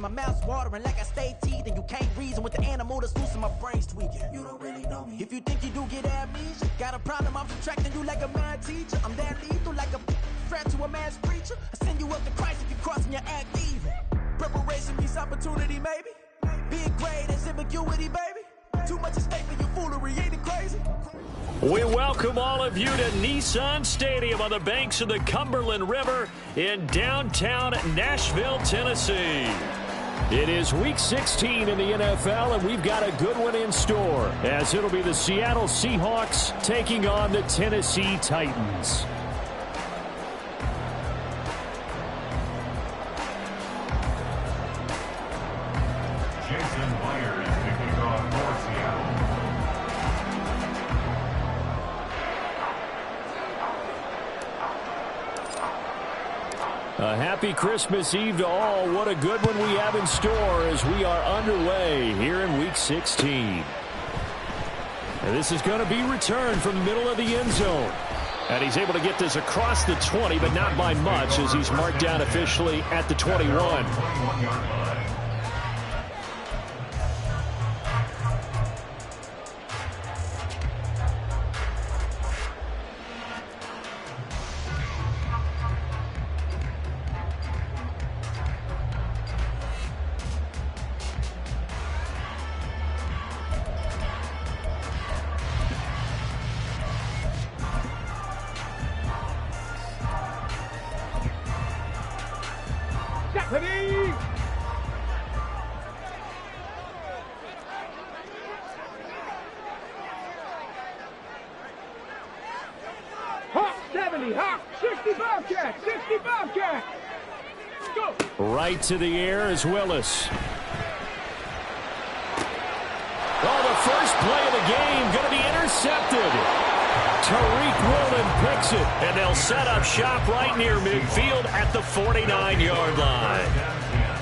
and my mouth's watering like I stay teeth, and you can't reason with the animal that's loose and my brain's tweaking. You don't really know me. If you think you do get amnesia, got a problem, I'm subtracting you like a mad teacher. I'm that lethal like a threat to a mass preacher. I send you up to Christ if you crossing your act even. Preparation meets opportunity, maybe. Big grade is ambiguity, baby. Too much at stake for your foolery, ain't it crazy? We welcome all of you to Nissan Stadium on the banks of the Cumberland River in downtown Nashville, Tennessee. It is Week 16 in the NFL, and we've got a good one in store, as it'll be the Seattle Seahawks taking on the Tennessee Titans. A happy Christmas Eve to all. What a good one we have in store as we are underway here in Week 16. And this is going to be returned from the middle of the end zone. And he's able to get this across the 20, but not by much, as he's marked down officially at the 21. Ready? Hawk 70, Hawk 60 Bobcat, 60 Bobcat. Go. Right to the air is Willis. Oh, the first play of the game going to be intercepted. Tariq Woolen picks it, and they'll set up shop right near midfield at the 49-yard line.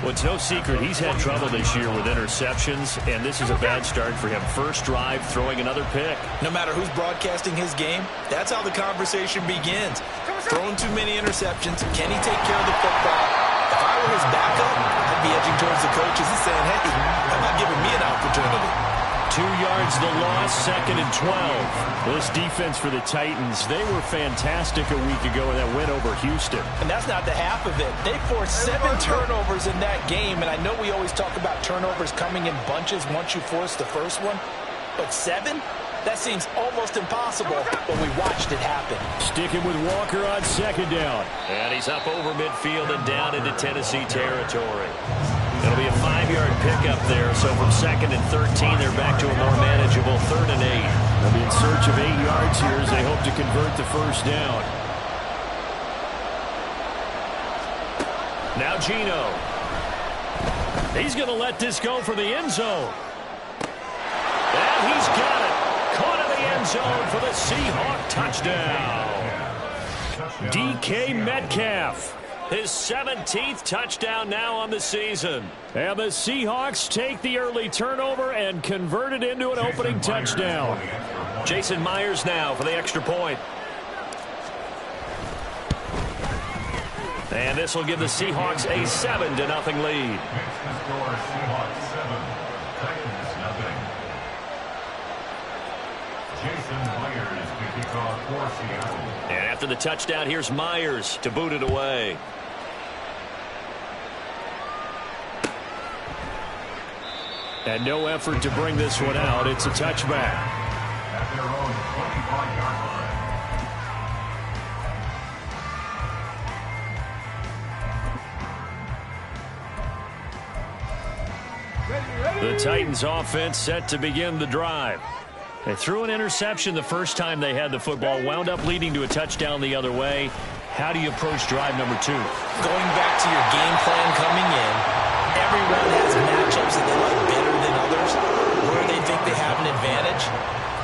Well, it's no secret he's had trouble this year with interceptions, and this is a bad start for him. First drive, throwing another pick. No matter who's broadcasting his game, that's how the conversation begins. Throwing too many interceptions. Can he take care of the football? If I were his backup, I'd be edging towards the coaches and saying, hey, how about giving me an opportunity? 2 yards the loss, 2nd and 12. This defense for the Titans, they were fantastic a week ago in that win over Houston. And that's not the half of it. They forced 7 turnovers in that game, and I know we always talk about turnovers coming in bunches once you force the first one, but 7? That seems almost impossible, but we watched it happen. Sticking with Walker on 2nd down. And he's up over midfield and down into Tennessee territory. It'll be a 5-yard pickup there, so from 2nd and 13, they're back to a more manageable 3rd and 8. They'll be in search of 8 yards here as they hope to convert the first down. Now Gino. He's going to let this go for the end zone. And he's got it. Caught in the end zone for the Seahawk touchdown. DK Metcalf. His 17th touchdown now on the season. And the Seahawks take the early turnover and convert it into an opening touchdown. Jason Myers now for the extra point. And this will give the Seahawks a 7-0 lead. And after the touchdown, here's Myers to boot it away. And no effort to bring this one out. It's a touchback. At their own 25-yard line. The Titans offense set to begin the drive. They threw an interception the first time they had the football, wound up leading to a touchdown the other way. How do you approach drive number 2? Going back to your game plan coming in, everyone has matchups that they like better than others. Where they think they have an advantage,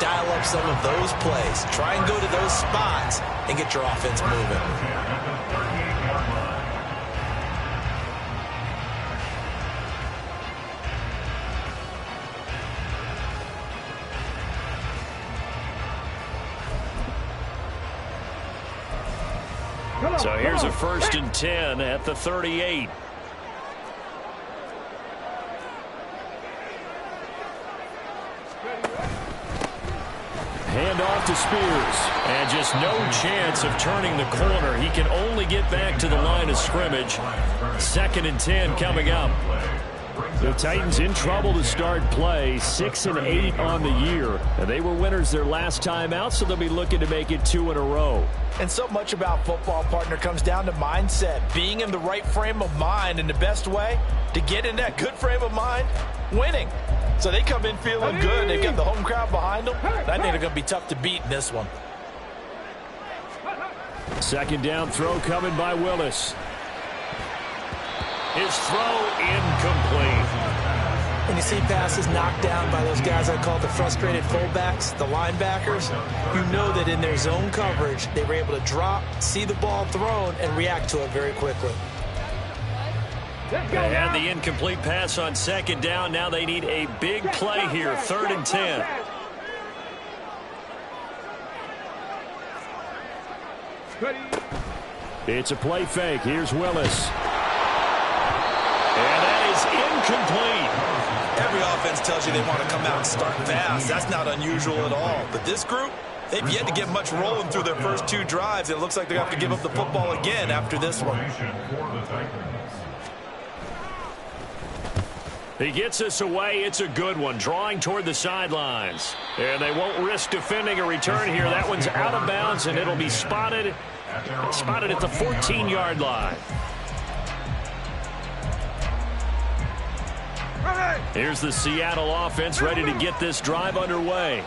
dial up some of those plays. Try and go to those spots and get your offense moving. So here's a 1st and 10 at the 38. handoff to Spears. And just no chance of turning the corner. He can only get back to the line of scrimmage. 2nd and 10 coming up. The Titans in trouble to start play, 6-8 on the year. And they were winners their last time out, so they'll be looking to make it 2 in a row. And so much about football, partner, comes down to mindset, being in the right frame of mind. And the best way to get in that good frame of mind, winning. So they come in feeling good. They've got the home crowd behind them. I think they're going to be tough to beat in this one. 2nd down throw coming by Willis. His throw incomplete. When you see passes knocked down by those guys I call the frustrated fullbacks, the linebackers, you know that in their zone coverage, they were able to drop, see the ball thrown, and react to it very quickly. They had the incomplete pass on 2nd down. Now they need a big play here, 3rd and 10. It's a play fake. Here's Willis. And that is incomplete. Every offense tells you they want to come out and start fast. That's not unusual at all. But this group, they've yet to get much rolling through their first 2 drives. It looks like they have to give up the football again after this one. He gets us away. It's a good one, drawing toward the sidelines. And they won't risk defending a return here. That one's out of bounds, and it'll be spotted at the 14-yard line. Here's the Seattle offense ready to get this drive underway.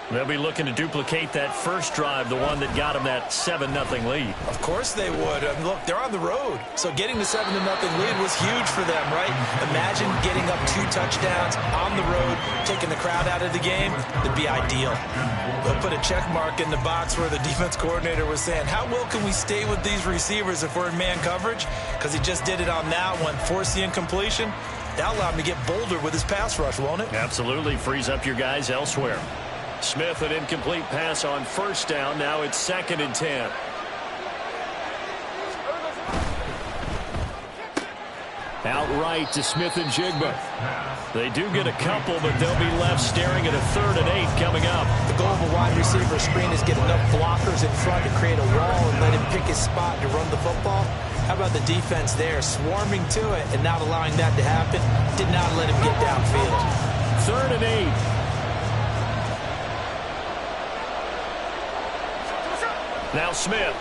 They'll be looking to duplicate that first drive, the one that got them that 7-0 lead. Of course they would. Look, they're on the road. So getting the 7-0 lead was huge for them, right? Imagine getting up 2 touchdowns on the road, taking the crowd out of the game. It'd be ideal. They'll put a check mark in the box where the defense coordinator was saying, how well can we stay with these receivers if we're in man coverage? Because he just did it on that one, forced the incompletion. That'll allow him to get bolder with his pass rush, won't it? Absolutely. Frees up your guys elsewhere. Smith, an incomplete pass on 1st down. Now it's 2nd and 10. Outright to Smith and Jigba. They do get a couple, but they'll be left staring at a 3rd and 8 coming up. The goal of a wide receiver screen is get enough blockers in front to create a wall and let him pick his spot to run the football. How about the defense there, swarming to it and not allowing that to happen? Did not let him get downfield. 3rd and 8. Now Smith.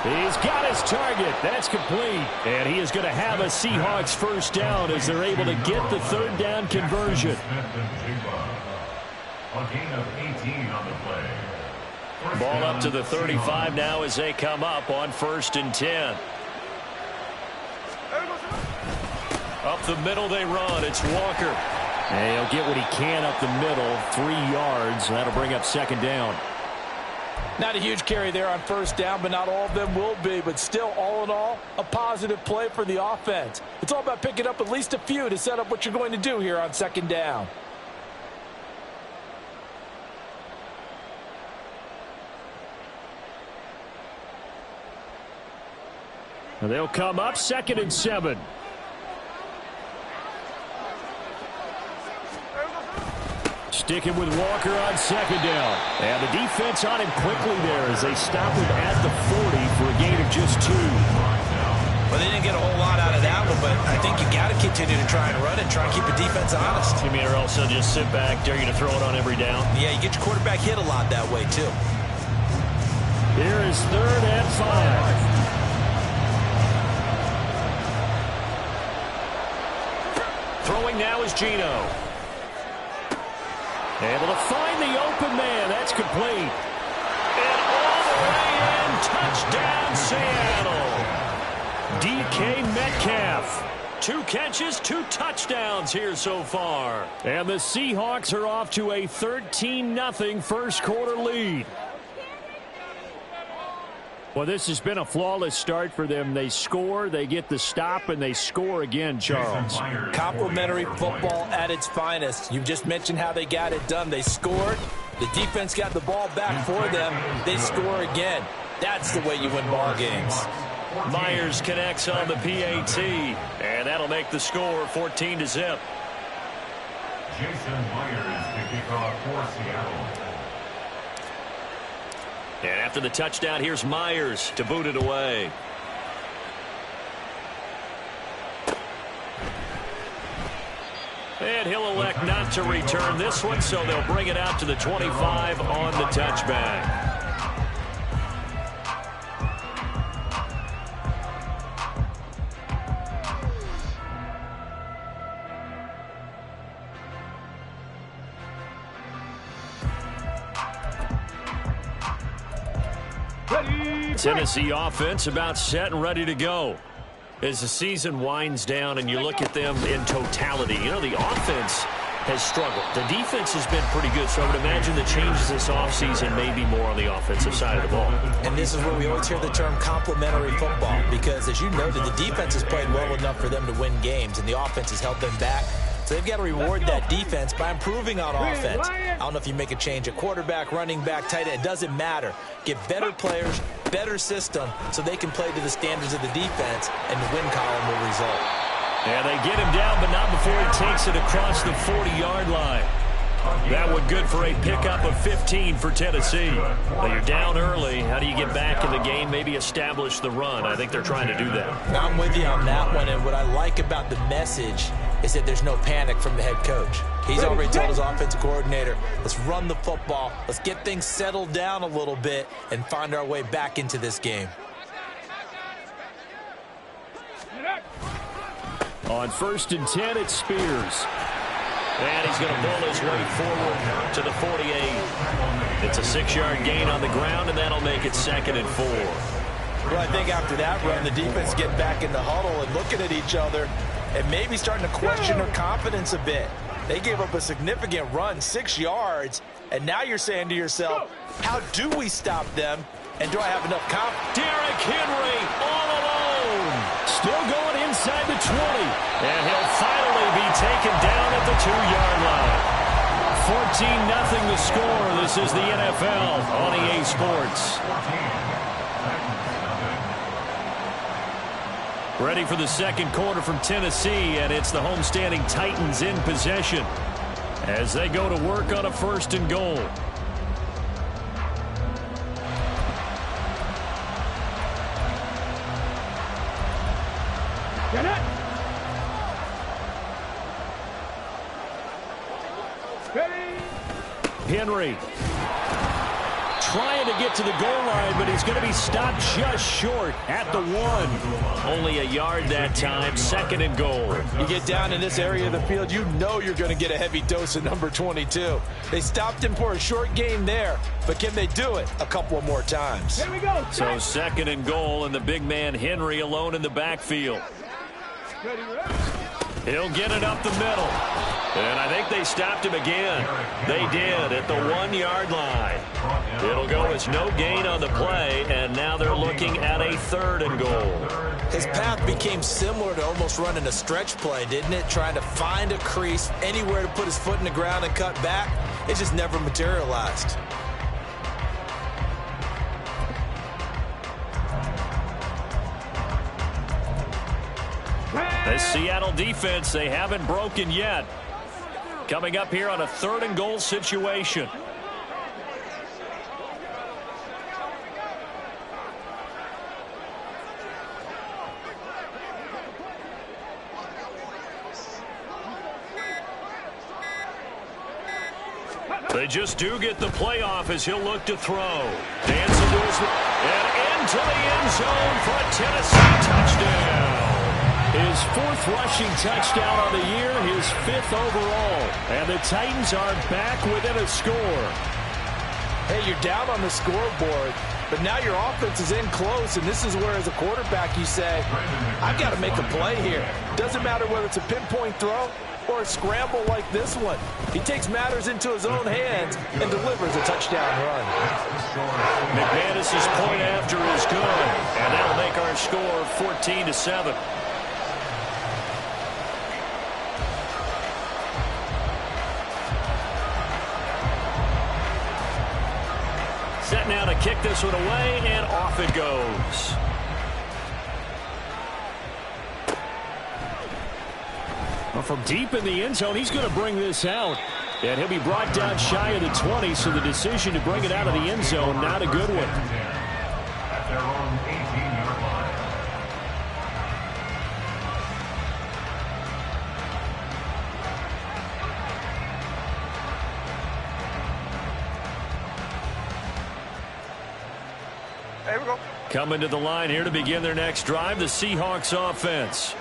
He's got his target. That's complete. And he is going to have a Seahawks 1st down as they're able to get the 3rd down conversion. A gain of 18 on the play. Ball up to the 35 now as they come up on 1st and 10. Up the middle they run. It's Walker. And he'll get what he can up the middle. 3 yards. That'll bring up 2nd down. Not a huge carry there on 1st down, but not all of them will be. But still, all in all, a positive play for the offense. It's all about picking up at least a few to set up what you're going to do here on 2nd down. And they'll come up 2nd and 7. Sticking with Walker on 2nd down. And the defense on him quickly there as they stop him at the 40 for a gain of just 2. Well, they didn't get a whole lot out of that one, but I think you got to continue to try and run it, try and keep the defense honest. You mean or also just sit back, dare you to throw it on every down? Yeah, you get your quarterback hit a lot that way, too. Here is 3rd and 5. Throwing now is Geno. Able to find the open man. That's complete. And all the way in. Touchdown, Seattle. DK Metcalf. 2 catches, 2 touchdowns here so far. And the Seahawks are off to a 13-0 first quarter lead. Well, this has been a flawless start for them. They score, they get the stop, and they score again, Charles. Complimentary football at its finest. You just mentioned how they got it done. They scored. The defense got the ball back for them. They score again. That's the way you win ball games. Myers connects on the PAT, and that'll make the score 14-0. Jason Myers to kick off for Seattle. And after the touchdown, here's Myers to boot it away. And he'll elect not to return this one, so they'll bring it out to the 25 on the touchback. Tennessee offense about set and ready to go. As the season winds down and you look at them in totality, you know, the offense has struggled. The defense has been pretty good, so I would imagine the changes this offseason may be more on the offensive side of the ball. And this is where we always hear the term complementary football, because as you noted, the defense has played well enough for them to win games, and the offense has held them back. So they've got to reward that defense by improving on offense. I don't know if you make a change at quarterback, running back, tight end. It doesn't matter. Get better players, better system, so they can play to the standards of the defense, and the win column will result. Yeah, they get him down, but not before he takes it across the 40-yard line. That one good for a pickup of 15 for Tennessee. Now you're down early. How do you get back in the game? Maybe establish the run. I think they're trying to do that. I'm with you on that one, and what I like about the message is that there's no panic from the head coach. He's already told his offensive coordinator, let's run the football, let's get things settled down a little bit and find our way back into this game. On 1st and 10, it's Spears. And he's going to pull his way forward to the 48. It's a 6-yard gain on the ground, and that'll make it 2nd and 4. Well, I think after that run, the defense get back in the huddle and looking at each other and maybe starting to question their confidence a bit. They gave up a significant run, 6 yards, and now you're saying to yourself, how do we stop them, and do I have enough confidence? Derrick Henry all alone. Still going inside the 20. And he'll finally be taken down at the 2-yard line. 14-0 the score. This is the NFL on EA Sports. Ready for the second quarter from Tennessee, and it's the homestanding Titans in possession as they go to work on a 1st and goal. Get it. Henry trying to get to the goal line, but he's going to be stopped just short at the 1. Only a yard that time, 2nd and goal. You get down in this area of the field, you know you're going to get a heavy dose of number 22. They stopped him for a short gain there, but can they do it a couple more times? Here we go. So 2nd and goal, and the big man Henry alone in the backfield. He'll get it up the middle. And I think they stopped him again. They did at the 1-yard line. It'll go as no gain on the play, and now they're looking at a 3rd and goal. His path became similar to almost running a stretch play, didn't it? Trying to find a crease, anywhere to put his foot in the ground and cut back. It just never materialized. This Seattle defense, they haven't broken yet. Coming up here on a 3rd and goal situation. They just do get the playoff as he'll look to throw. Dancing to his and into the end zone for a Tennessee touchdown. His 4th rushing touchdown on the year, his 5th overall. And the Titans are back within a score. Hey, you're down on the scoreboard, but now your offense is in close, and this is where, as a quarterback, you say, I've got to make a play here. Doesn't matter whether it's a pinpoint throw or a scramble like this one. He takes matters into his own hands and delivers a touchdown run. McManus's point after is good, and that'll make our score 14-7. Set now to kick this one away, and off it goes. Well, from deep in the end zone, he's going to bring this out. And he'll be brought down shy of the 20, so the decision to bring it out of the end zone, not a good one. At their own 18-yard line. There we go. Coming to the line here to begin their next drive, the Seahawks offense.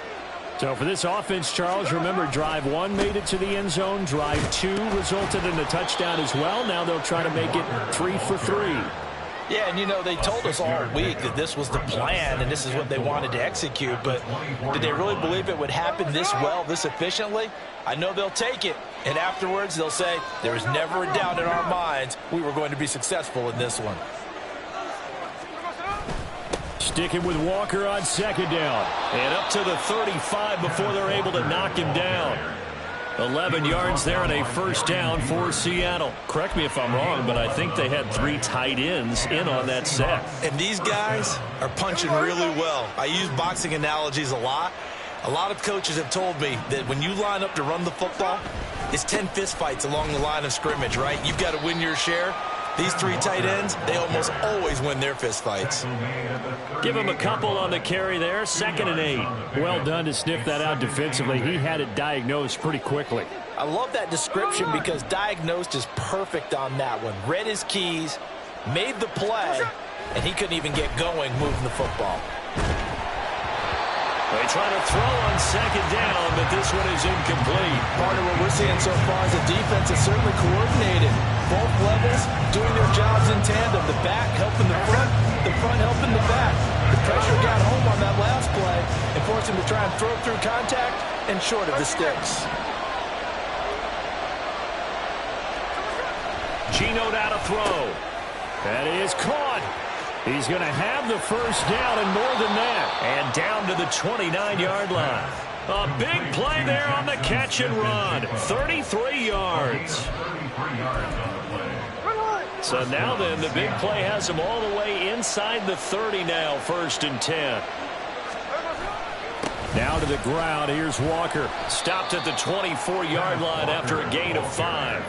So for this offense, Charles, remember, drive 1 made it to the end zone. Drive 2 resulted in a touchdown as well. Now they'll try to make it 3 for 3. Yeah, and you know, they told us all week that this was the plan and this is what they wanted to execute, but did they really believe it would happen this well, this efficiently? I know they'll take it, and afterwards they'll say, there was never a doubt in our minds we were going to be successful in this one. Sticking with Walker on second down. And up to the 35 before they're able to knock him down. 11 yards there and a first down for Seattle. Correct me if I'm wrong, but I think they had 3 tight ends in on that set. And these guys are punching really well. I use boxing analogies a lot. A lot of coaches have told me that when you line up to run the football, it's 10 fist fights along the line of scrimmage, right? You've got to win your share. These 3 tight ends, they almost always win their fist fights. Give him a couple on the carry there. 2nd and 8. Well done to sniff that out defensively. He had it diagnosed pretty quickly. I love that description because diagnosed is perfect on that one. Read his keys, made the play, and he couldn't even get going moving the football. They try to throw on second down, but this one is incomplete. Part of what we're seeing so far is the defense is certainly coordinated. Both levels doing their jobs in tandem. The back helping the front helping the back. The pressure got home on that last play and forced him to try and throw through contact and short of the sticks. Geno out to throw. That is caught. He's going to have the first down and more than that. And down to the 29-yard line. A big play there on the catch and run. 33 yards. So now then, the big play has him all the way inside the 30 now, 1st and 10. Now to the ground, here's Walker. Stopped at the 24-yard line after a gain of 5.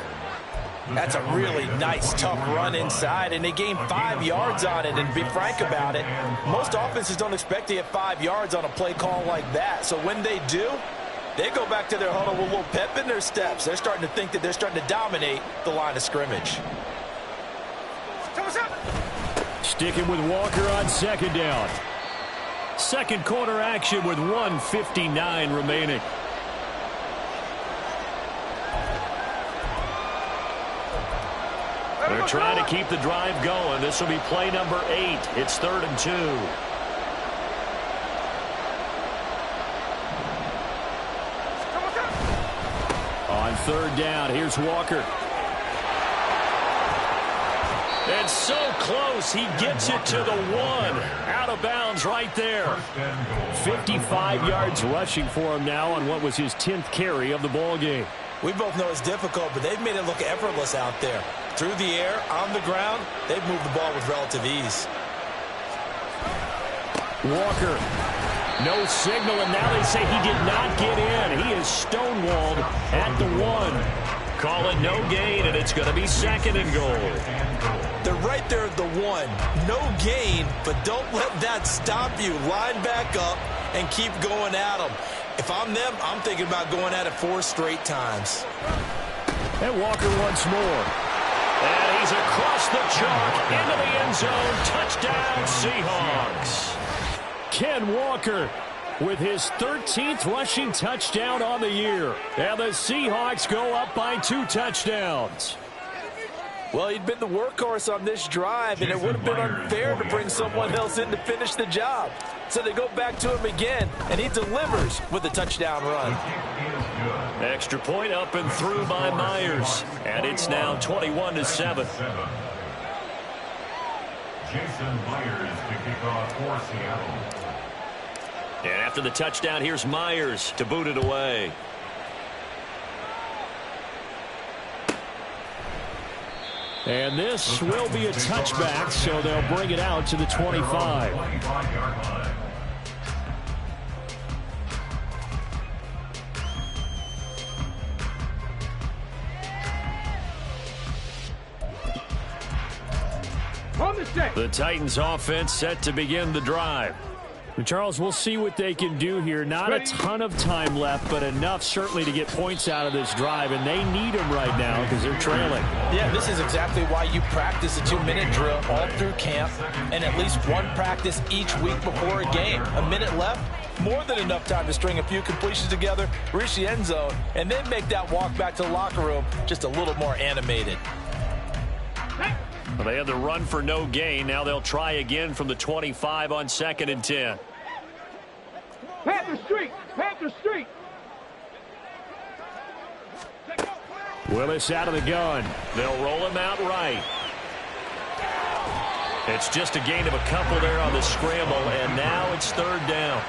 That's a really nice, tough run inside, and they gained 5 yards on it. And to be frank about it, most offenses don't expect to get 5 yards on a play call like that. So when they do, they go back to their huddle with a little pep in their steps. They're starting to think that they're starting to dominate the line of scrimmage. Sticking with Walker on second down. Second quarter action with 1:59 remaining. They're trying to keep the drive going. This will be play number 8. It's 3rd and 2. On 3rd down, here's Walker. And so close, he gets it to the 1. Out of bounds right there. 55 yards rushing for him now on what was his 10th carry of the ball game. We both know it's difficult, but they've made it look effortless out there. Through the air, on the ground, they've moved the ball with relative ease. Walker, no signal, and now they say he did not get in. He is stonewalled at the 1. Call it no gain, and it's going to be 2nd and goal. They're right there at the 1. No gain, but don't let that stop you. Line back up and keep going at them. If I'm them, I'm thinking about going at it 4 straight times. And Walker once more. And he's across the chalk into the end zone. Touchdown, Seahawks. Ken Walker with his 13th rushing touchdown on the year. And the Seahawks go up by 2 touchdowns. Well, he'd been the workhorse on this drive, and it would have been unfair to bring someone else in to finish the job. So they go back to him again, and he delivers with a touchdown run. Extra point up and through by Myers. And it's now 21-7. Jason Myers to kick off for Seattle. And after the touchdown, here's Myers to boot it away. And this will be a touchback, so they'll bring it out to the 25. the set. The Titans offense set to begin the drive. Charles, we'll see what they can do here. Not a ton of time left, but enough certainly to get points out of this drive, and they need them right now because they're trailing. Yeah, this is exactly why you practice a 2-minute drill all through camp and at least one practice each week before a game. A minute left, more than enough time to string a few completions together, reach the end zone, and then make that walk back to the locker room just a little more animated. Well, they had the run for no gain. Now they'll try again from the 25 on 2nd and 10. Panther Street! Panther Street! Willis out of the gun. They'll roll him out right. It's just a gain of a couple there on the scramble, and now it's 3rd down.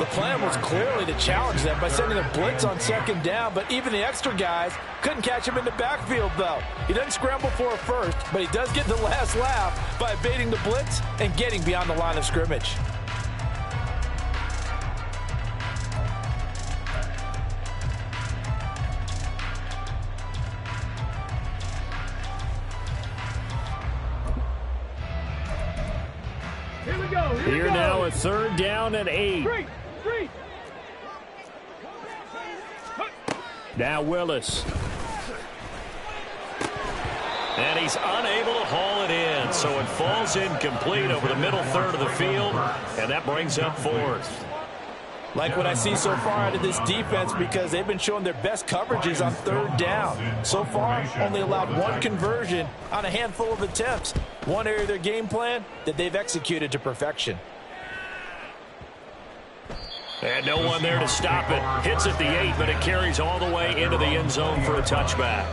The plan was clearly to challenge them by sending a blitz on 2nd down, but even the extra guys couldn't catch him in the backfield, though. He doesn't scramble for a first, but he does get the last laugh by evading the blitz and getting beyond the line of scrimmage. Here we go. Here now a 3rd down and 8. Street! Street! Now Willis. And he's unable to haul it in, so it falls incomplete over the middle third of the field, and that brings up 4th. Like what I see so far out of this defense, because they've been showing their best coverages on 3rd down. So far, only allowed one conversion on a handful of attempts. One area of their game plan that they've executed to perfection. And no one there to stop it. Hits at the 8, but it carries all the way into the end zone for a touchback.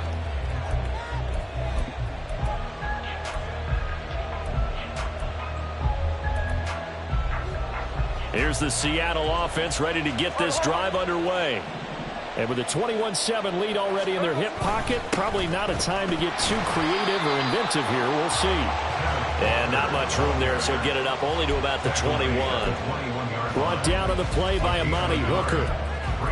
Here's the Seattle offense ready to get this drive underway. And with a 21-7 lead already in their hip pocket, probably not a time to get too creative or inventive here. We'll see. And not much room there, so get it up only to about the 21. Brought down on the play by Amani Hooker.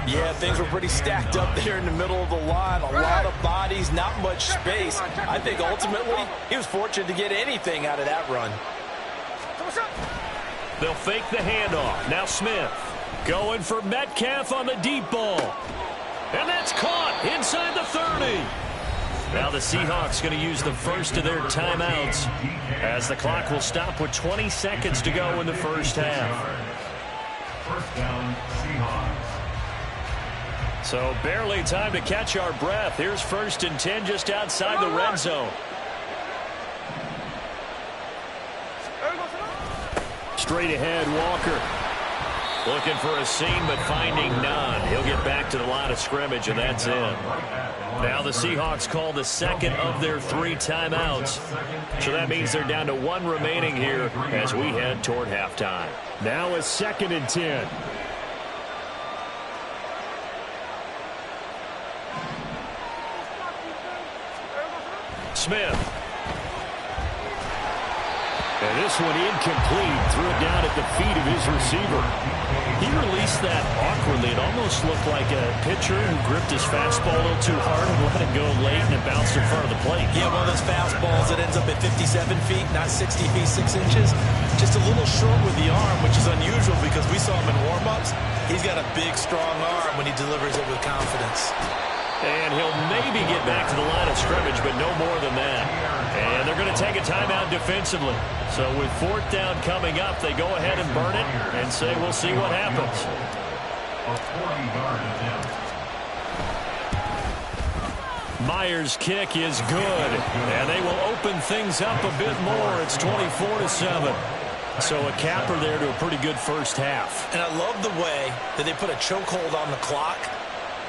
Yeah, things were pretty stacked up there in the middle of the line. A lot of bodies, not much space. I think ultimately he was fortunate to get anything out of that run. They'll fake the handoff. Now Smith going for Metcalf on the deep ball. And that's caught inside the 30. Now the Seahawks going to use the first of their timeouts as the clock will stop with 20 seconds to go in the first half. 1st down, Seahawks. So barely time to catch our breath. Here's 1st and 10 just outside the red zone. Straight ahead, Walker. Looking for a seam, but finding none. He'll get back to the line of scrimmage, and that's it. Now the Seahawks call the 2nd of their 3 timeouts. So that means they're down to 1 remaining here as we head toward halftime. Now a 2nd and 10. Smith. And this one incomplete. Threw it down at the feet of his receiver. He released that awkwardly. It almost looked like a pitcher who gripped his fastball a little too hard and let it go late, and it bounced in front of the plate. Yeah, one of those fastballs that ends up at 57 feet, not 60 feet, 6 inches. Just a little short with the arm, which is unusual because we saw him in warm-ups. He's got a big, strong arm when he delivers it with confidence. And he'll maybe get back to the line of scrimmage, but no more than that. And they're going to take a timeout defensively. So with 4th down coming up, they go ahead and burn it and say we'll see what happens. A 40-yard attempt. Myers' kick is good. And they will open things up a bit more. It's 24-7. So a capper there to a pretty good first half. And I love the way that they put a chokehold on the clock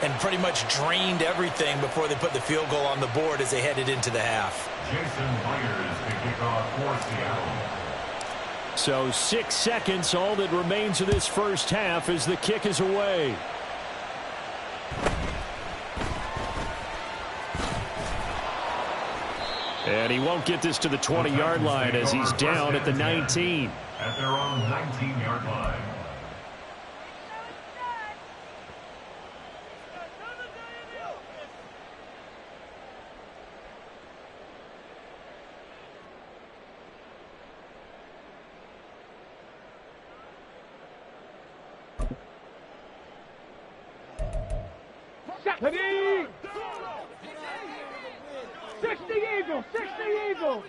and pretty much drained everything before they put the field goal on the board as they headed into the half. Jason Myers to kick off for Seattle. So 6 seconds, all that remains of this first half as the kick is away. And he won't get this to the 20-yard line as he's down at the 19. At their own 19-yard line. Ready? 60 Eagles, 60 Eagles.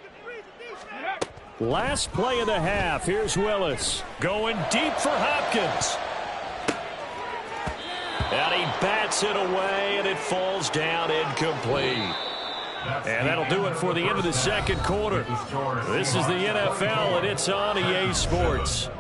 Last play of the half. Here's Willis. Going deep for Hopkins. And he bats it away, and it falls down incomplete. And that'll do it for the end of the second quarter. This is the NFL, and it's on EA Sports.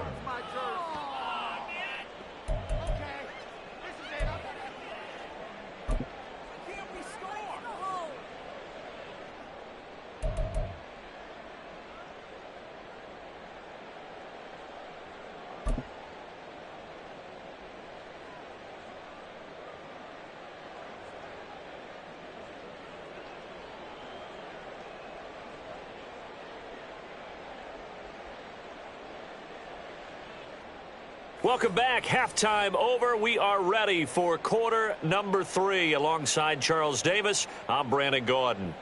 Welcome back. Halftime over. We are ready for quarter number 3. Alongside Charles Davis, I'm Brandon Gordon.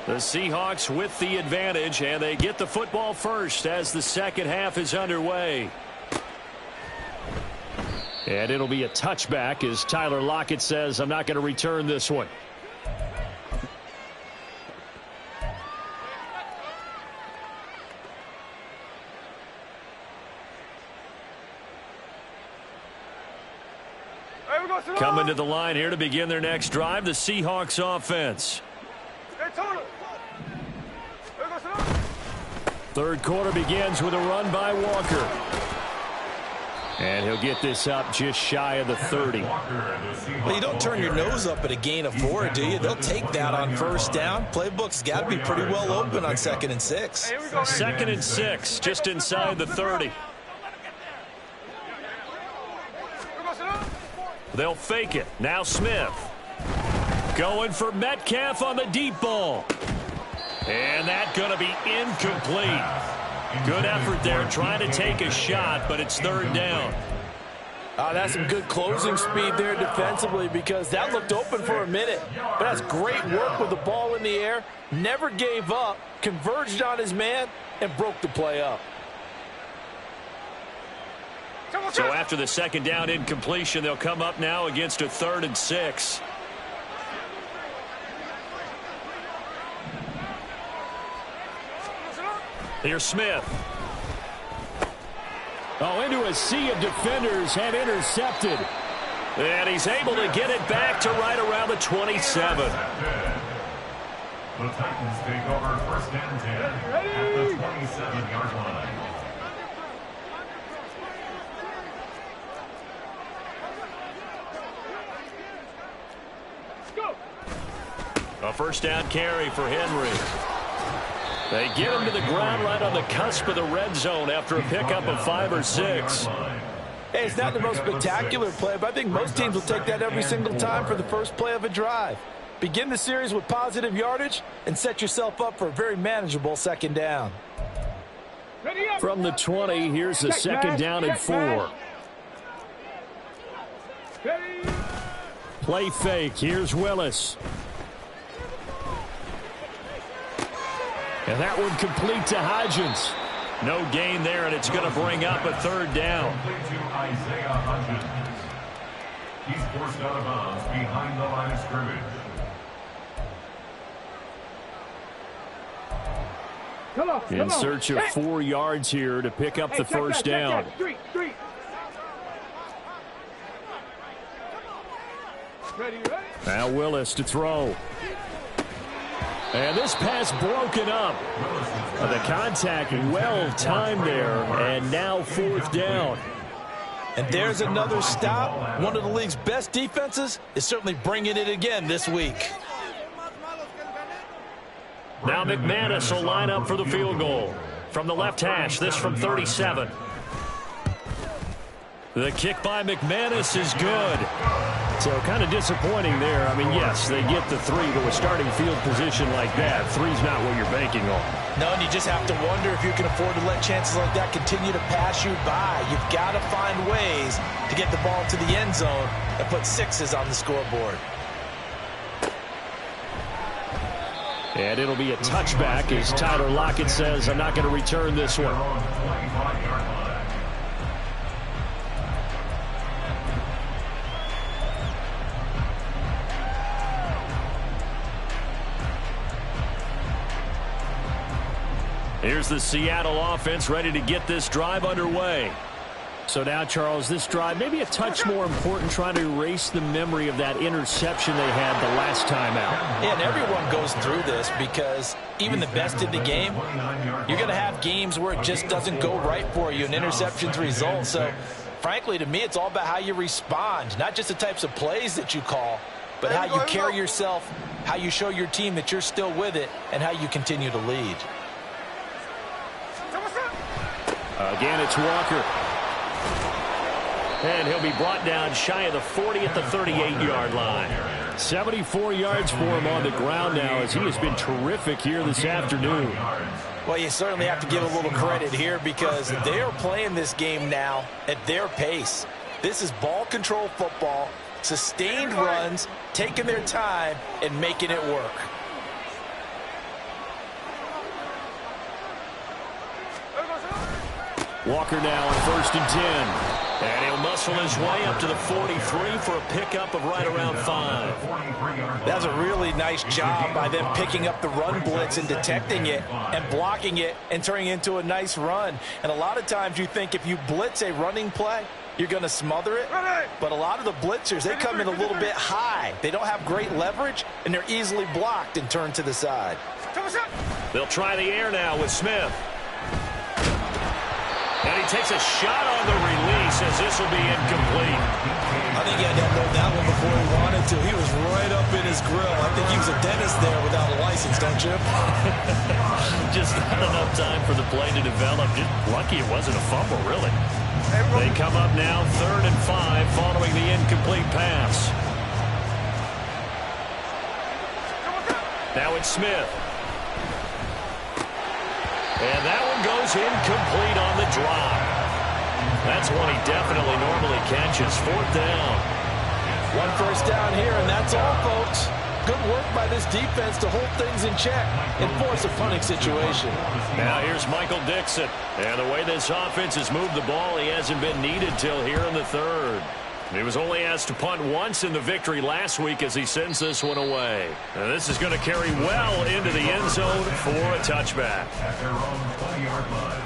The Seahawks with the advantage, and they get the football first as the second half is underway. And it'll be a touchback as Tyler Lockett says, I'm not going to return this one. Coming to the line here to begin their next drive, the Seahawks offense. Third quarter begins with a run by Walker. And he'll get this up just shy of the 30. Well, you don't turn your nose up at a gain of 4, do you? They'll take that on first down. Playbook's got to be pretty well open on 2nd and 6. 2nd and 6, just inside the 30. They'll fake it. Now Smith. Going for Metcalf on the deep ball. And that's going to be incomplete. Good effort there trying to take a shot, but it's 3rd down. That's some good closing speed there defensively because that looked open for a minute. But that's great work with the ball in the air. Never gave up, converged on his man, and broke the play up. So after the 2nd down incompletion, they'll come up now against a 3rd and 6. Here's Smith. Oh, into a sea of defenders and intercepted. And he's able to get it back to right around the 27. The Titans take over 1st and 10 at the 27-yard line. A 1st down carry for Henry. They get him to the ground right on the cusp of the red zone after a pickup of 5 or 6. Hey, it's not the most spectacular play, but I think most teams will take that every single time for the first play of a drive. Begin the series with positive yardage and set yourself up for a very manageable 2nd down. From the 20, here's the 2nd down and 4. Play fake. Here's Willis. And that one complete to Hodgins. No gain there, and it's going to bring up a 3rd down. He's forced out of bounds behind the line of scrimmage. In search of 4 yards here to pick up the 1st down. Now Willis to throw. And this pass broken up. The contact well timed there, and now 4th down. And there's another stop. One of the league's best defenses is certainly bringing it again this week. Now McManus will line up for the field goal. From the left hash, this from 37. The kick by McManus is good. So kind of disappointing there. I mean, yes, they get the 3, but with starting field position like that, 3's not what you're banking on. No, and you just have to wonder if you can afford to let chances like that continue to pass you by. You've got to find ways to get the ball to the end zone and put 6s on the scoreboard. And it'll be a touchback as Tyler Lockett says, I'm not going to return this one. Here's the Seattle offense ready to get this drive underway. So now, Charles, this drive maybe a touch more important, trying to erase the memory of that interception they had the last time out. Yeah, and everyone goes through this because even the best in the game, you're going to have games where it just doesn't go right for you and interceptions result. So, frankly, to me, it's all about how you respond, not just the types of plays that you call, but how you carry yourself, how you show your team that you're still with it, and how you continue to lead. Again, it's Walker. And he'll be brought down shy of the 40 at the 38-yard line. 74 yards for him on the ground now, as he has been terrific here this afternoon. Well, you certainly have to give a little credit here because they are playing this game now at their pace. This is ball control football, sustained runs, taking their time, and making it work. Walker now on 1st and 10. And he'll muscle his way up to the 43 for a pickup of right around 5. That's a really nice job by them picking up the run blitz and detecting it and blocking it and turning it into a nice run. And a lot of times you think if you blitz a running play, you're going to smother it. But a lot of the blitzers, they come in a little bit high. They don't have great leverage, and they're easily blocked and turned to the side. They'll try the air now with Smith. And he takes a shot on the release as this will be incomplete. I think he had to unload that one before he wanted to. He was right up in his grill. I think he was a dentist there without a license, don't you? Just not enough time for the play to develop. Just lucky it wasn't a fumble, really. They come up now 3rd and 5 following the incomplete pass. Now it's Smith. And that one goes incomplete on the drop. That's one he definitely normally catches. 4th down. 1 first down here, and that's all, folks. Good work by this defense to hold things in check and force a punting situation. Now here's Michael Dixon. And the way this offense has moved the ball, he hasn't been needed till here in the 3rd. He was only asked to punt once in the victory last week as he sends this one away. And this is going to carry well into the end zone for a touchback. At their own 20-yard line.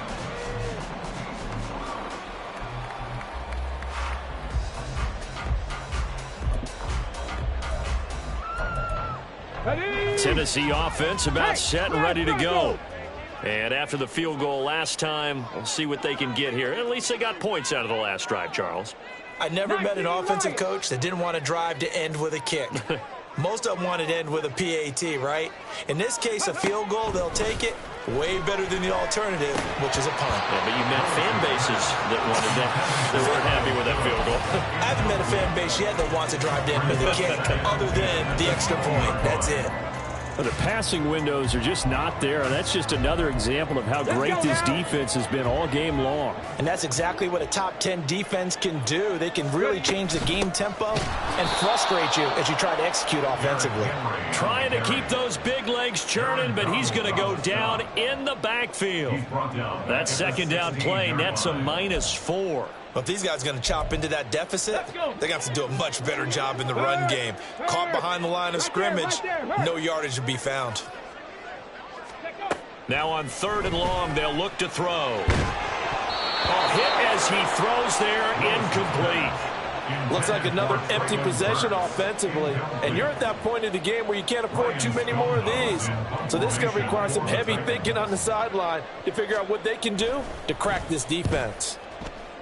Tennessee offense about set and ready to go. And after the field goal last time, we'll see what they can get here. At least they got points out of the last drive, Charles. I never met an offensive coach that didn't want to drive to end with a kick. Most of them wanted to end with a PAT, right? In this case, a field goal, they'll take it. Way better than the alternative, which is a punt. Yeah, but you met fan bases that wanted that. They weren't happy with that field goal. I haven't met a fan base yet that wants to drive to end with a kick other than the extra point. That's it. But the passing windows are just not there. And that's just another example of how great this defense has been all game long. And that's exactly what a top 10 defense can do. They can really change the game tempo and frustrate you as you try to execute offensively. Trying to keep those big legs churning, but he's going to go down in the backfield. That 2nd down play nets a -4. But if these guys are going to chop into that deficit, they're going to have to do a much better job in the run game. Caught behind the line of scrimmage, no yardage to be found. Now on 3rd and long, they'll look to throw. Hit as he throws there, incomplete. Looks like another empty possession offensively. And you're at that point in the game where you can't afford too many more of these. So this is going to require some heavy thinking on the sideline to figure out what they can do to crack this defense.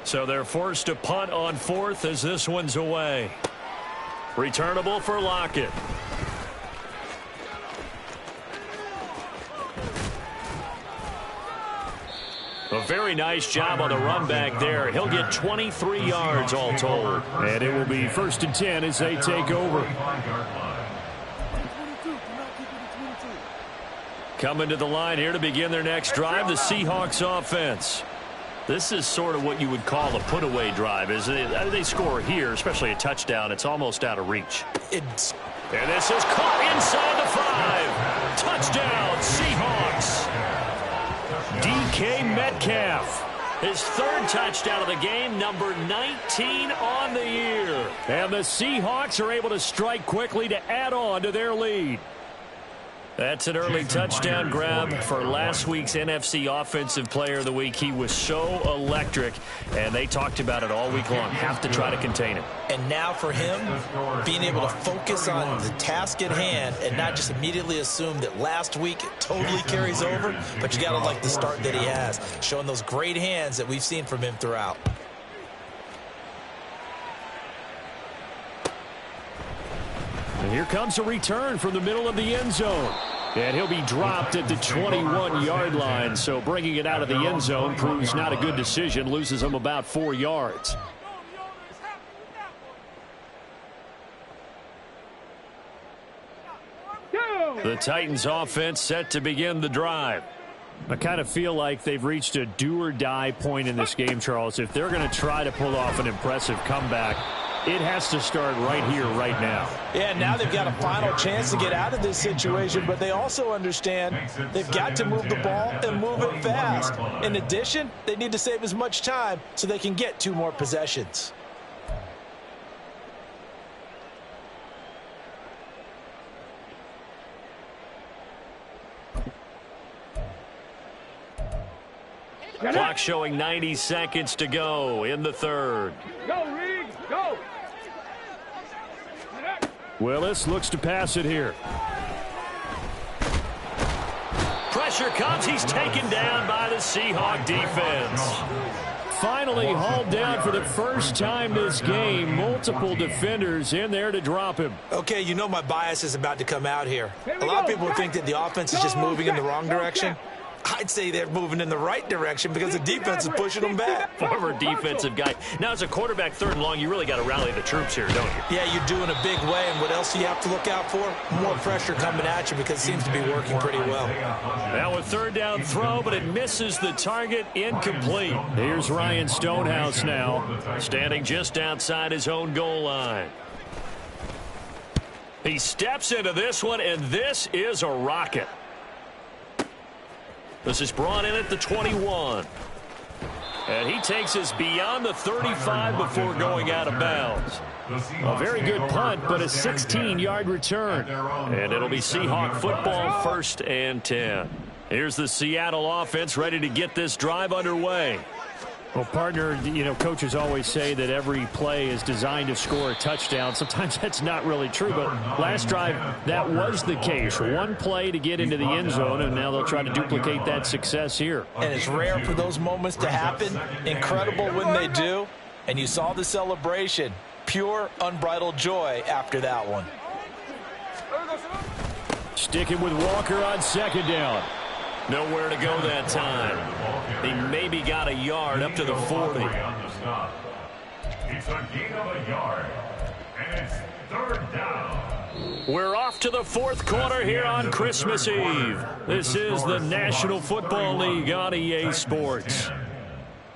So they're forced to punt on 4th as this one's away. Returnable for Lockett. A very nice job on the run back there. He'll get 23 yards all told. And it will be 1st and 10 as they take over. Coming to the line here to begin their next drive, the Seahawks offense. This is sort of what you would call a put-away drive. They score here, especially a touchdown, it's almost out of reach. And this is caught inside the 5. Touchdown, Seahawks. DK Metcalf. His 3rd touchdown of the game, number 19 on the year. And the Seahawks are able to strike quickly to add on to their lead. That's an early touchdown grab for last week's NFC Offensive Player of the Week. He was so electric, and they talked about it all week long. Have to try to contain him. And now for him, being able to focus on the task at hand and not just immediately assume that last week it totally carries over, but you got to like the start that he has, showing those great hands that we've seen from him throughout. And here comes a return from the middle of the end zone. And he'll be dropped at the 21-yard line. So bringing it out of the end zone proves not a good decision. Loses him about 4 yards. The Titans offense set to begin the drive. I kind of feel like they've reached a do-or-die point in this game, Charles. If they're going to try to pull off an impressive comeback, it has to start right here, right now. Yeah, now they've got a final chance to get out of this situation, but they also understand they've got to move the ball and move it fast. In addition, they need to save as much time so they can get 2 more possessions. Clock showing 90 seconds to go in the third. Go, Reed, go. Willis looks to pass it here. Pressure comes. He's taken down by the Seahawk defense. Finally hauled down for the first time this game. Multiple defenders in there to drop him. Okay, you know my bias is about to come out here. A lot of people think that the offense is just moving in the wrong direction. I'd say they're moving in the right direction because the defense is pushing them back. Former defensive guy. Now, as a quarterback, 3rd and long, you really got to rally the troops here, don't you? Yeah, you do in a big way. And what else do you have to look out for? More pressure coming at you because it seems to be working pretty well. Now a 3rd down throw, but it misses the target. Incomplete. Here's Ryan Stonehouse now, standing just outside his own goal line. He steps into this one, and this is a rocket. This is brought in at the 21. And he takes us beyond the 35 before going out of bounds. A very good punt, but a 16-yard return. And it'll be Seahawk football, 1st and 10. Here's the Seattle offense ready to get this drive underway. Well, partner, you know, coaches always say that every play is designed to score a touchdown. Sometimes that's not really true, but last drive, that was the case. One play to get into the end zone, and now they'll try to duplicate that success here. And it's rare for those moments to happen. Incredible when they do. And you saw the celebration. Pure, unbridled joy after that one. Sticking with Walker on 2nd down. Nowhere to go that time. He maybe got a yard up to the 40. It's a gain of a yard, and it's 3rd down. We're off to the 4th quarter here on Christmas Eve. This is the National Football League on EA Sports.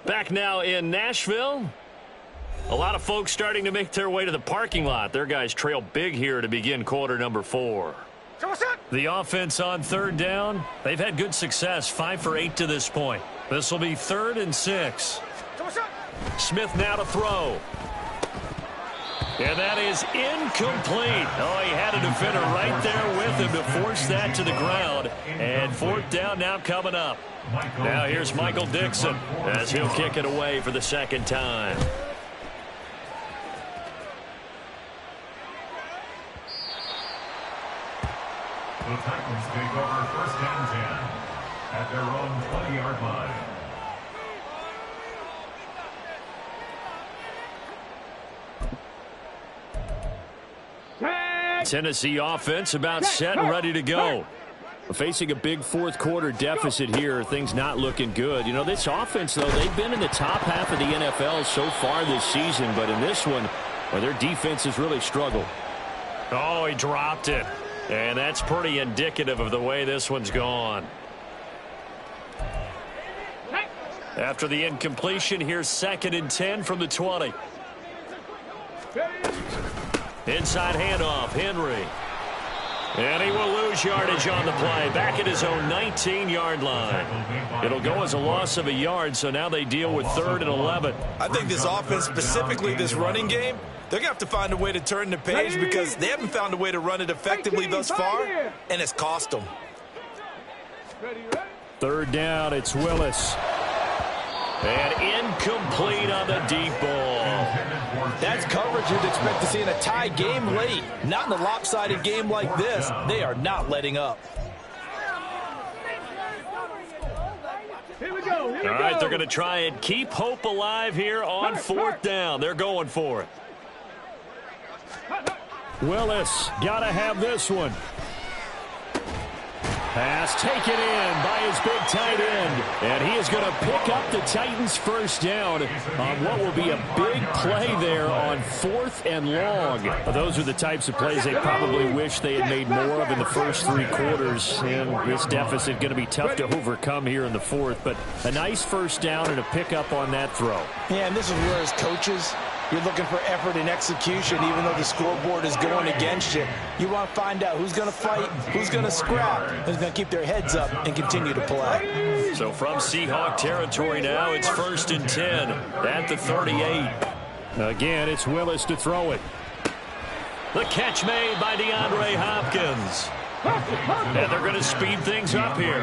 Back now in Nashville. A lot of folks starting to make their way to the parking lot. Their guys trail big here to begin quarter number 4. The offense on 3rd down, they've had good success, 5 for 8 to this point. This will be 3rd and 6. Smith now to throw. And that is incomplete. Oh, he had a defender right there with him to force that to the ground. And 4th down now coming up. Now here's Michael Dixon as he'll kick it away for the 2nd time. The Titans take over 1st and 10 at their own 20-yard line. Tennessee offense about set and ready to go. Facing a big 4th quarter deficit here, things not looking good. You know, this offense, though, they've been in the top half of the NFL so far this season, but in this one, well, their defense has really struggled. Oh, he dropped it. And that's pretty indicative of the way this one's gone. After the incompletion, here's 2nd and 10 from the 20. Inside handoff, Henry. And he will lose yardage on the play, back at his own 19-yard line. It'll go as a loss of a yard, so now they deal with 3rd and 11. I think this offense, specifically this running game, they're going to have to find a way to turn the page because they haven't found a way to run it effectively thus far, and it's cost them. 3rd down, it's Willis. And incomplete on the deep ball. That's coverage you'd expect to see in a tie game late. Not in a lopsided game like this. They are not letting up. Here we go. All right, they're going to try and keep hope alive here on 4th down. They're going for it. Willis, got to have this one. Pass taken in by his big tight end. And he is going to pick up the Titans' 1st down on what will be a big play there on 4th and long. Those are the types of plays they probably wish they had made more of in the first 3 quarters. And this deficit going to be tough to overcome here in the 4th. But a nice 1st down and a pickup on that throw. Yeah, and this is where as coaches, you're looking for effort and execution, even though the scoreboard is going against you. You want to find out who's going to fight, who's going to scrap, who's going to keep their heads up and continue to play. So from Seahawk territory now, it's 1st and 10 at the 38. Again, it's Willis to throw it. The catch made by DeAndre Hopkins. And they're going to speed things up here.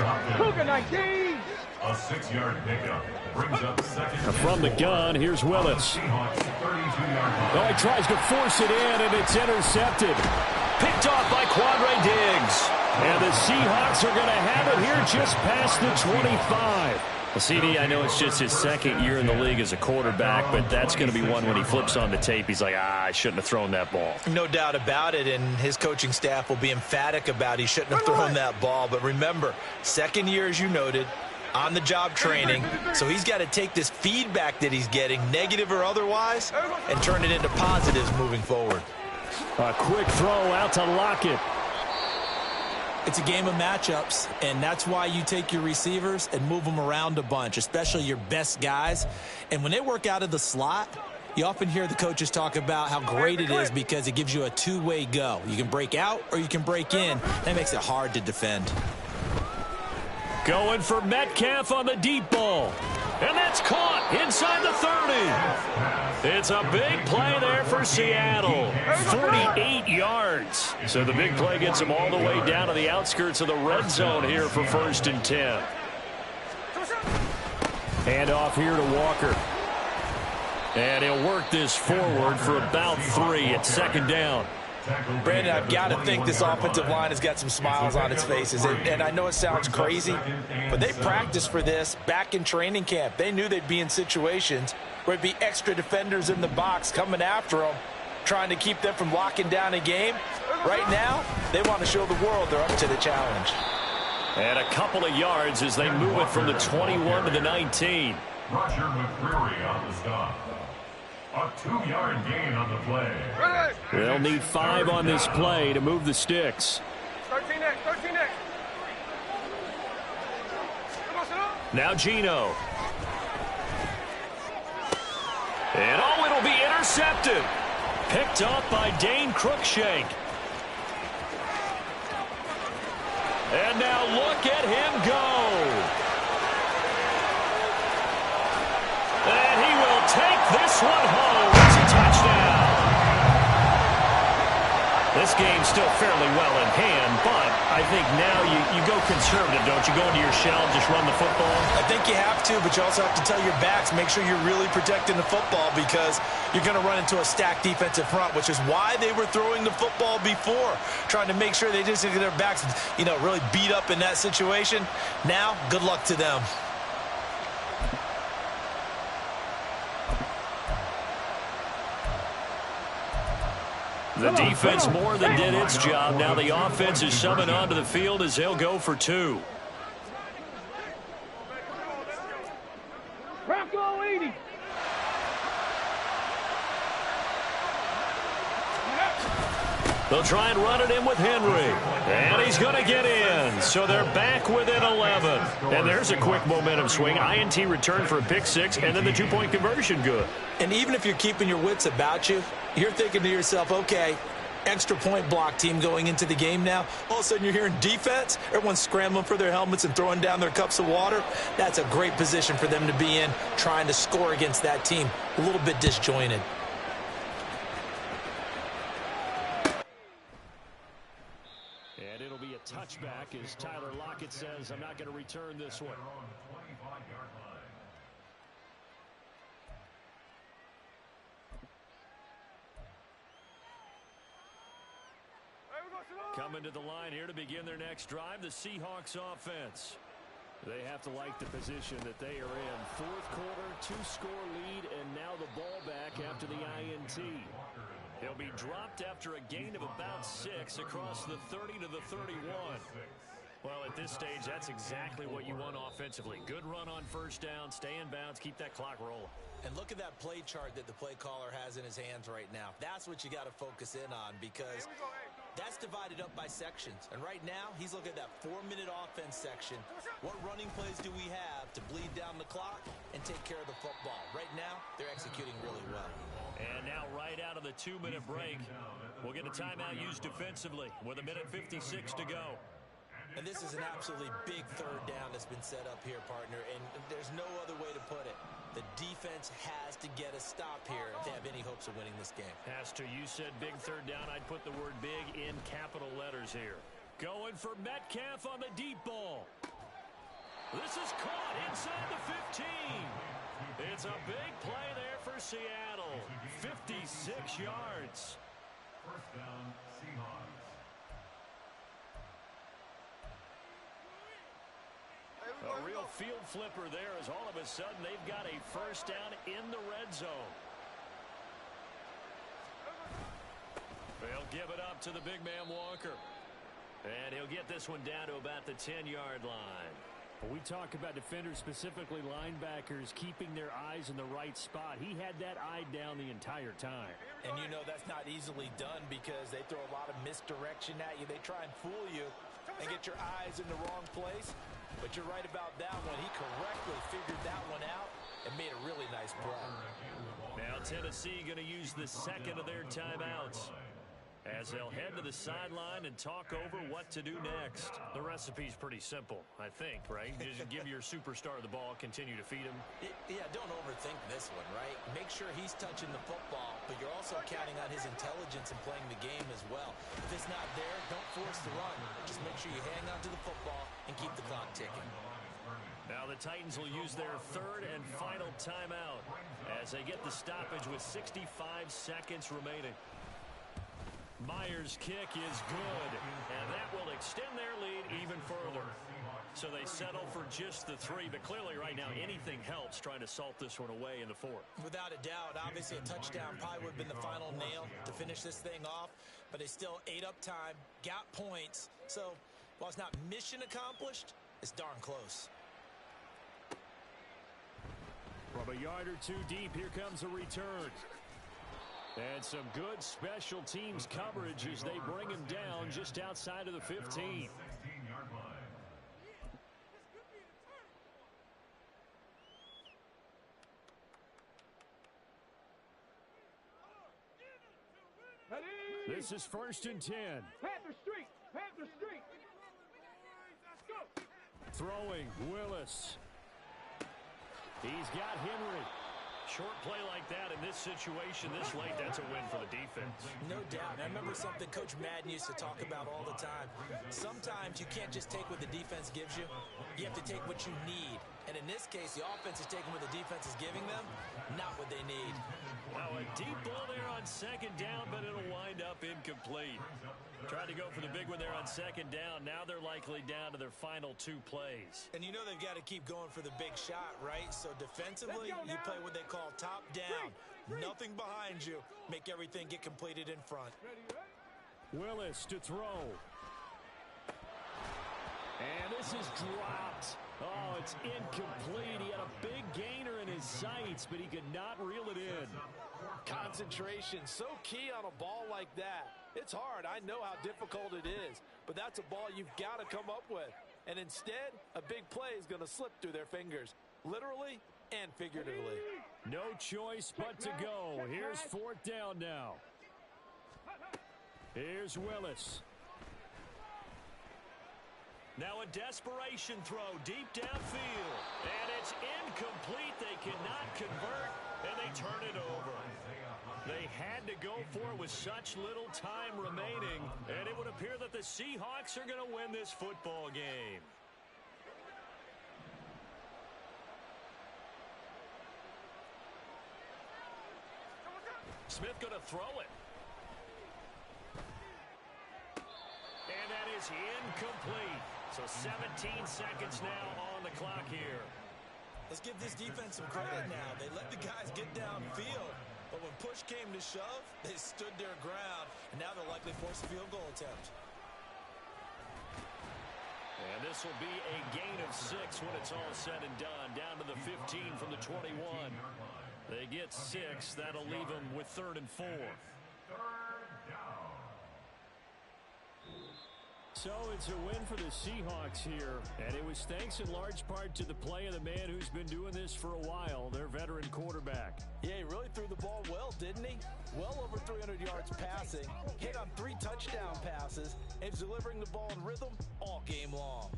A 6-yard pickup brings up 2nd. From the gun, here's Willis. Oh, he tries to force it in, and it's intercepted. Picked off by Quandre Diggs. And the Seahawks are going to have it here just past the 25. Well, CD, I know it's just his 2nd year in the league as a quarterback, but that's going to be one when he flips on the tape. He's like, I shouldn't have thrown that ball. No doubt about it, and his coaching staff will be emphatic about he shouldn't have thrown that ball. But remember, 2nd year, as you noted, on-the-job training, so he's got to take this feedback that he's getting, negative or otherwise, and turn it into positives moving forward. A quick throw out to Lockett. It's a game of matchups, and that's why you take your receivers and move them around a bunch, especially your best guys. And when they work out of the slot, you often hear the coaches talk about how great it is because it gives you a two-way go. You can break out or you can break in. That makes it hard to defend. Going for Metcalf on the deep ball. And that's caught inside the 30. It's a big play there for Seattle. 48 yards. So the big play gets them all the way down to the outskirts of the red zone here for 1st and 10. Hand off here to Walker. And he'll work this forward for about 3 at 2nd down. Brandon, I've got to think this offensive line has got some smiles on its faces. And I know it sounds crazy, but they practiced for this back in training camp. They knew they'd be in situations where it'd be extra defenders in the box coming after them, trying to keep them from locking down a game. Right now, they want to show the world they're up to the challenge. And a couple of yards as they move it from the 21 to the 19. Roger McCreary on the stop. A 2-yard gain on the play. They'll need 5 on this play to move the sticks. 13 next. Now Gino. And it'll be intercepted. Picked off by Dane Cruikshank. And now look at him go. And he will take this one home. It's a touchdown. This game's still fairly well in hand, but I think now you go conservative, don't you? Go into your shell and just run the football? I think you have to, but you also have to tell your backs, make sure you're really protecting the football because you're going to run into a stacked defensive front, which is why they were throwing the football before, trying to make sure they just get their backs, really beat up in that situation. Now, good luck to them. The defense more than did its job. Now the offense is summoned onto the field as they'll go for 2. Rocco 80. They'll try and run it in with Henry. And he's going to get in. So they're back within 11. And there's a quick momentum swing. INT return for a pick 6, and then the 2-point conversion good. And even if you're keeping your wits about you, you're thinking to yourself, okay, extra point block team going into the game now. All of a sudden you're hearing defense. Everyone's scrambling for their helmets and throwing down their cups of water. That's a great position for them to be in, trying to score against that team. A little bit disjointed. And it'll be a touchback as Tyler Lockett says, I'm not going to return this one. Coming to the line here to begin their next drive, the Seahawks offense. They have to like the position that they are in. Fourth quarter, 2-score lead, and now the ball back after the INT. He'll be dropped after a gain of about 6 across the 30 to the 31. Well, at this stage, that's exactly what you want offensively. Good run on first down, stay in bounds, keep that clock rolling. And look at that play chart that the play caller has in his hands right now. That's what you got to focus in on, because that's divided up by sections. And right now, he's looking at that 4-minute offense section. What running plays do we have to bleed down the clock and take care of the football? Right now, they're executing really well. And now right out of the 2-minute break, we'll get a timeout used defensively with 1:56 to go. And this is an absolutely big third down that's been set up here, partner, and there's no other way to put it. The defense has to get a stop here if they have any hopes of winning this game. Has to. You said big third down. I'd put the word big in capital letters here. Going for Metcalf on the deep ball. This is caught inside the 15. It's a big play there for Seattle. 56 yards. First down, Seahawks. A real field flipper there as all of a sudden they've got a first down in the red zone. They'll give it up to the big man Walker. And he'll get this one down to about the 10-yard line. When we talk about defenders, specifically linebackers, keeping their eyes in the right spot, he had that eye down the entire time. And you know that's not easily done because they throw a lot of misdirection at you. They try and fool you and get your eyes in the wrong place. But you're right about that one. He correctly figured that one out and made a really nice play. Now Tennessee going to use the second of their timeouts as they'll head to the sideline and talk over what to do next. The recipe's pretty simple, I think, right? Just give your superstar the ball, continue to feed him. Yeah, don't overthink this one, right? Make sure he's touching the football, but you're also counting on his intelligence in playing the game as well. If it's not there, don't force the run. Just make sure you hang on to the football and keep the clock ticking. Now the Titans will use their third and final timeout as they get the stoppage with 65 seconds remaining. Myers' kick is good, and that will extend their lead even further. So they settle for just the 3, but clearly right now anything helps trying to salt this one away in the 4th. Without a doubt, obviously a touchdown probably would have been the final nail to finish this thing off, but they still ate up time, got points. So while it's not mission accomplished, it's darn close. From a yard or 2 deep, here comes a return. And some good special teams coverage as they bring him down just outside of the 15. 16-yard line. This is 1st and 10. Panther Street! Panther Street! Go! Throwing, Willis. He's got Henry. Short play like that in this situation this late, that's a win for the defense. No doubt. And I remember something Coach Madden used to talk about all the time. Sometimes you can't just take what the defense gives you. You have to take what you need. And in this case, the offense is taking what the defense is giving them, not what they need. Now a deep ball there on second down, but it'll wind up incomplete. Tried to go for the big one there on second down. Now they're likely down to their final 2 plays. And you know they've got to keep going for the big shot, right? So defensively, you play what they call top down. Nothing behind you. Make everything get completed in front. Willis to throw. And this is dropped. Oh, it's incomplete. He had a big gainer in his sights, but he could not reel it in. Concentration, so key on a ball like that. It's hard. I know how difficult it is, but that's a ball you've got to come up with. And instead, a big play is going to slip through their fingers, literally and figuratively. No choice but to go. Here's 4th down now. Here's Willis. Now a desperation throw deep downfield. And it's incomplete. They cannot convert, and they turn it over. They had to go for it with such little time remaining, and it would appear that the Seahawks are going to win this football game. Smith going to throw it. And that is incomplete. So 17 seconds now on the clock here. Let's give this defense some credit now. They let the guys get downfield, but when push came to shove, they stood their ground, and now they'll likely force a field goal attempt. And this will be a gain of 6 when it's all said and done. Down to the 15 from the 21. They get 6. That'll leave them with 3rd and 4. Third down. So it's a win for the Seahawks here, and it was thanks in large part to the play of the man who's been doing this for a while, their veteran quarterback. Yeah, he really threw the ball well, didn't he? Well over 300 yards passing, hit on 3 touchdown passes, and delivering the ball in rhythm all game long.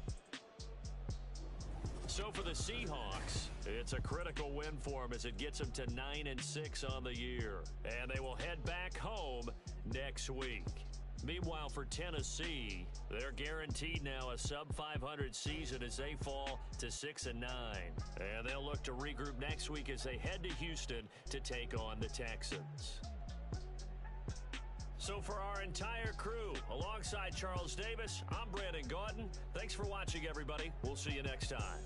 So for the Seahawks, it's a critical win for them as it gets them to 9-6 on the year, and they will head back home next week. Meanwhile, for Tennessee, they're guaranteed now a sub-500 season as they fall to 6-9. And they'll look to regroup next week as they head to Houston to take on the Texans. So for our entire crew, alongside Charles Davis, I'm Brandon Gaudin. Thanks for watching, everybody. We'll see you next time.